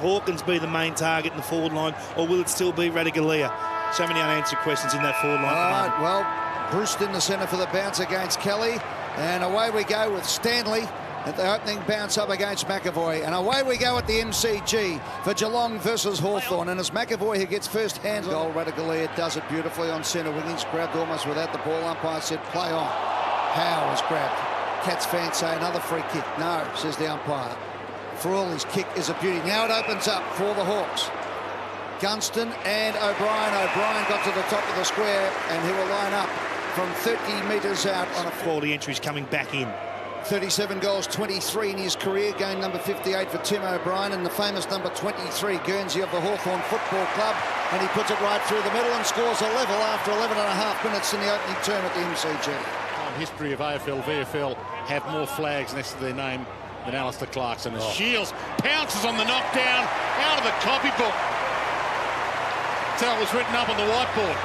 Hawkins be the main target in the forward line, or will it still be Radigalia? So many unanswered questions in that forward line. All right, well, Bruce in the centre for the bounce against Kelly. And away we go with Stanley at the opening bounce up against McAvoy. And away we go at the MCG for Geelong versus Hawthorn. And it's McAvoy who gets first hands on goal. Radigalia does it beautifully on centre wing. He's grabbed almost without the ball. Umpire said play on. Howe was grabbed. Cats fans say another free kick. No, says the umpire. For all, his kick is a beauty. Now it opens up for the Hawks. Gunston and O'Brien. O'Brien got to the top of the square and he will line up from 30 metres out on a quality entries coming back in. 37 goals, 23 in his career. Game number 58 for Tim O'Brien and the famous number 23, Guernsey of the Hawthorn Football Club. And he puts it right through the middle and scores a level after 11 and a half minutes in the opening term at the MCG. History of AFL, VFL have more flags next to their name than Alistair Clarkson. As Shields pounces on the knockdown out of the copybook. That's how it was written up on the whiteboard.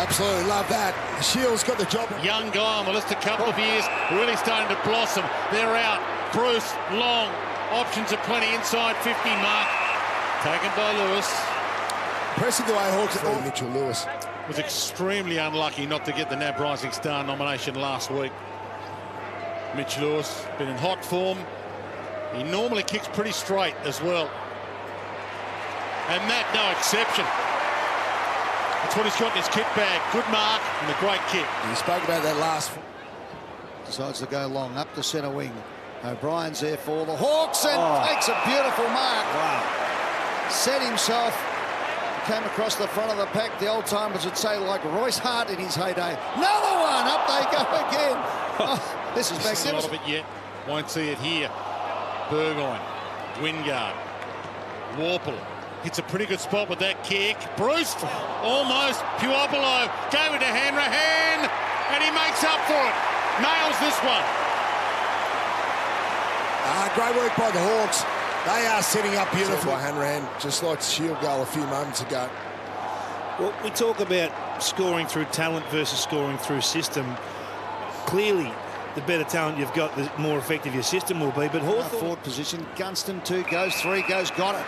Absolutely love that. Shields got the job. Young guy on the list a couple of years, really starting to blossom. They're out. Bruce, Long, options are plenty inside 50 mark. Taken by Lewis. Pressing the way Hawks at Mitchell Lewis. Was extremely unlucky not to get the NAB Rising Star nomination last week. Mitch Lewis, been in hot form. He normally kicks pretty straight as well. And that, no exception. That's what he's got in his kit bag. Good mark and a great kick. He spoke about that last. Decides to go long up the centre wing. O'Brien's there for the Hawks and takes a beautiful mark. Wow. Set himself. Came across the front of the pack. The old timers would say like Royce Hart in his heyday. Another one. Up they go again. Oh, this is magnificent. A lot of it yet. Won't see it here. Burgoyne. Wingard. Warple. Hits a pretty good spot with that kick. Bruce, almost. Puopolo gave it to Hanrahan, and he makes up for it. Nails this one. Great work by the Hawks. They are setting up beautiful. By Hanrahan, just like the Shield goal a few moments ago. Well, we talk about scoring through talent versus scoring through system. Clearly, the better talent you've got, the more effective your system will be. But Hawthorn forward position. Gunston 2 goes, 3 goes, got it.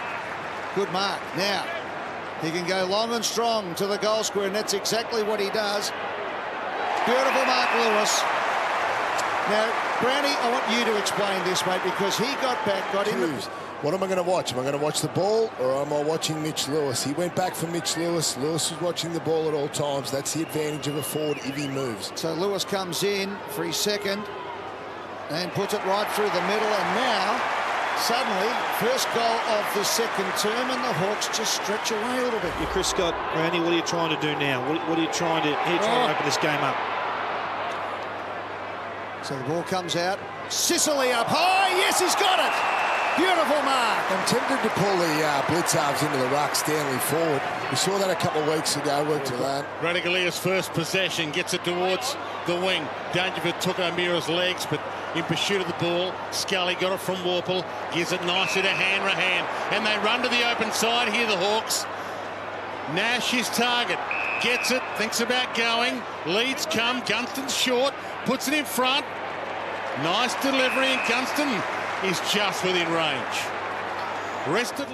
Good mark. Now, he can go long and strong to the goal square, and that's exactly what he does. Beautiful mark, Lewis. Now, Brownie, I want you to explain this, mate, because he got back, got in the... What am I going to watch? Am I going to watch the ball, or am I watching Mitch Lewis? He went back for Mitch Lewis. Lewis was watching the ball at all times. That's the advantage of a forward if he moves. So Lewis comes in for his second and puts it right through the middle, and now... suddenly, first goal of the second term, and the Hawks just stretch away a little bit. Yeah, Chris Scott, Randy, what are you trying to do now? What are you trying to open this game up? So the ball comes out. Sicily up high. Yes, he's got it. Beautiful mark. I'm tempted to pull the blitz halves into the ruck, Stanley forward. We saw that a couple of weeks ago. Worked to that. Radagalia's first possession gets it towards the wing. Dangerfield took O'Meara's legs, but in pursuit of the ball, Scully got it from Warple, gives it nicely to Hanrahan, and they run to the open side here, the Hawks. Nash, his target, gets it, thinks about going, leads come, Gunston's short, puts it in front. Nice delivery, and Gunston is just within range. Rested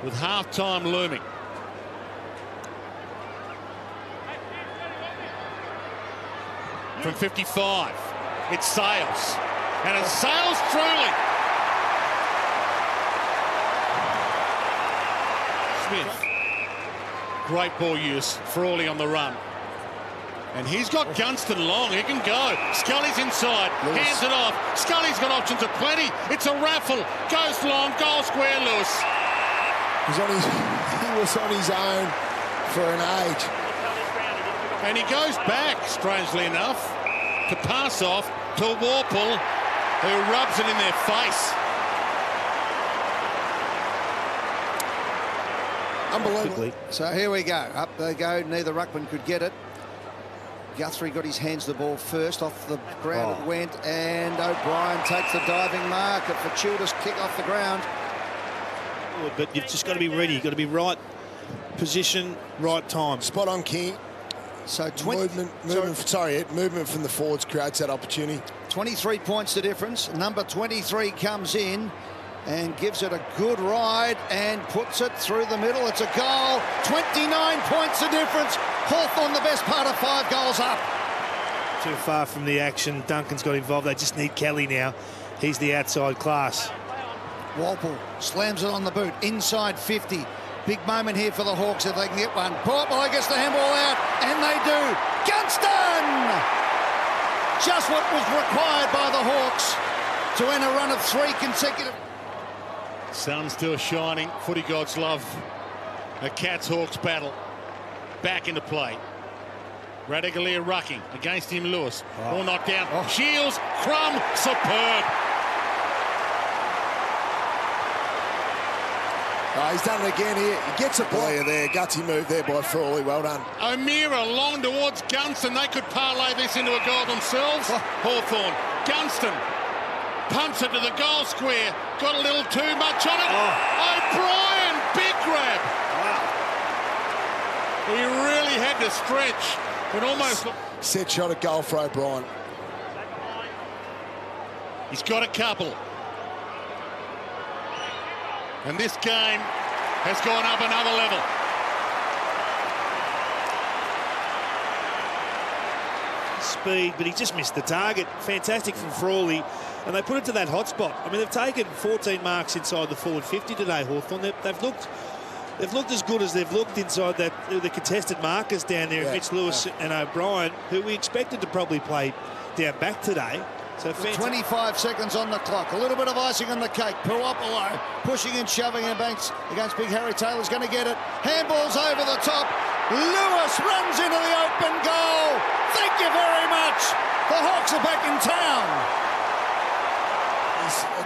with half-time looming. From 55, it sails. And it sails truly. Smith. Great ball use. Frawley on the run. And he's got Gunston long. He can go. Scully's inside. Lewis. Hands it off. Scully's got options of plenty. It's a raffle. Goes long. Goal square, Lewis. He was on his own for an age. And he goes back, strangely enough, to pass off to Warple, who rubs it in their face. Unbelievable. So here we go. Up they go. Neither ruckman could get it. Guthrie got his hands to the ball first. Off the ground it went, and O'Brien takes the diving mark. A fortuitous kick off the ground. But you've just got to be ready. You've got to be right position, right time. Spot on, King. So movement from the forwards creates that opportunity. 23 points the difference. Number 23 comes in. and gives it a good ride and puts it through the middle. It's a goal. 29 points the difference. Hawthorn the best part of 5 goals up. Too far from the action. Duncan's got involved. They just need Kelly now. He's the outside class. Walpole slams it on the boot. Inside 50. Big moment here for the Hawks if they can get one. Portmore gets the handball out, and they do. Gunston! Just what was required by the Hawks to end a run of 3 consecutive. Sun still shining. Footy gods love a Cats-Hawks battle. Back into play. Radaglia rucking against him, Lewis. All knocked down. Shields, Crum, superb. Oh, he's done it again here. He gets a player there. Gutsy move there by Frawley. Well done. O'Meara long towards Gunston. They could parlay this into a goal themselves. Hawthorn. Gunston punts it to the goal square. Got a little too much on it. O'Brien, big grab. He really had to stretch. It almost Set shot at goal for O'Brien. He's got a couple. And this game has gone up another level. Speed, but he just missed the target. Fantastic from Frawley. And they put it to that hot spot. I mean, they've taken 14 marks inside the forward 50 today, Hawthorn. They've looked as good as they've looked inside the contested markers down there, Mitch Lewis and O'Brien, who we expected to probably play down back today. So 25 seconds on the clock. A little bit of icing on the cake. Puopolo pushing and shoving against Big Harry Taylor's going to get it. Handballs over the top. Lewis runs into the open goal. Thank you very much. The Hawks are back in town.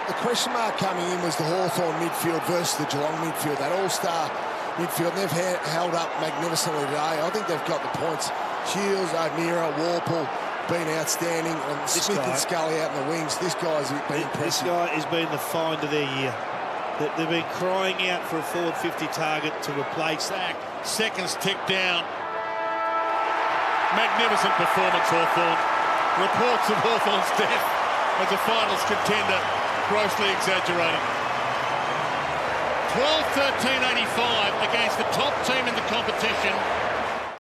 The question mark coming in was the Hawthorn midfield versus the Geelong midfield. That all-star midfield, they've held up magnificently today. I think they've got the points. Shields, O'Meara, Walpole been outstanding, and Smith and Scully out in the wings. This guy's been impressive. This guy has been the find of their year. They've been crying out for a forward 50 target to replace that. Seconds tick down. Magnificent performance, Hawthorn. Reports of Hawthorn's death as a finals contender grossly exaggerating. 12-13-85 against the top team in the competition.